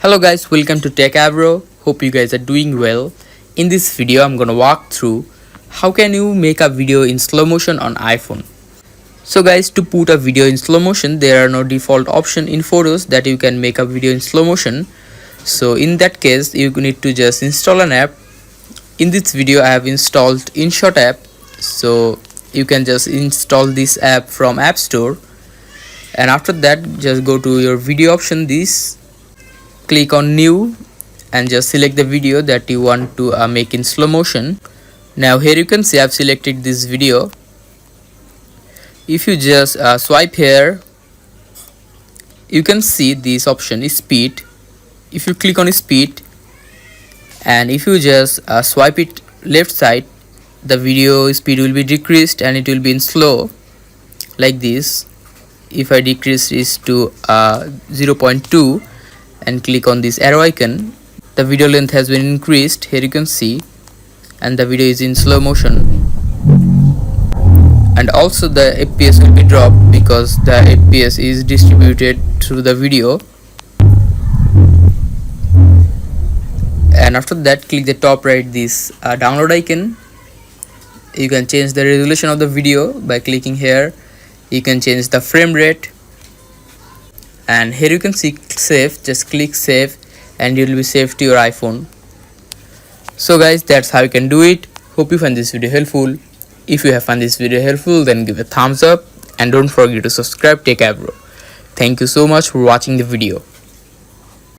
Hello guys, welcome to Tech Abro. Hope you guys are doing well. In this video, I'm gonna walk through how can you make a video in slow motion on iPhone. So guys, to put a video in slow motion, there are no default option in Photos that you can make a video in slow motion. So in that case, you need to just install an app. In this video, I have installed InShot app. So you can just install this app from App Store. And after that, just go to your video option, click on new and just select the video that you want to make in slow motion. Now here you can see I've selected this video. If you just swipe here, you can see this option is speed. If you click on speed and if you just swipe it left side, the video speed will be decreased and it will be in slow like this. If I decrease this to 0.2 and click on this arrow icon, the video length has been increased. Here you can see, and the video is in slow motion, and also the FPS will be dropped because the FPS is distributed through the video. And after that, click the top right this download icon. You can change the resolution of the video by clicking here. You can change the frame rate, and here you can see save. Just click save and you will be saved to your iPhone. So guys, that's how you can do it. Hope you find this video helpful. If you have found this video helpful, then give a thumbs up and don't forget to subscribe Tech Abro. Thank you so much for watching the video.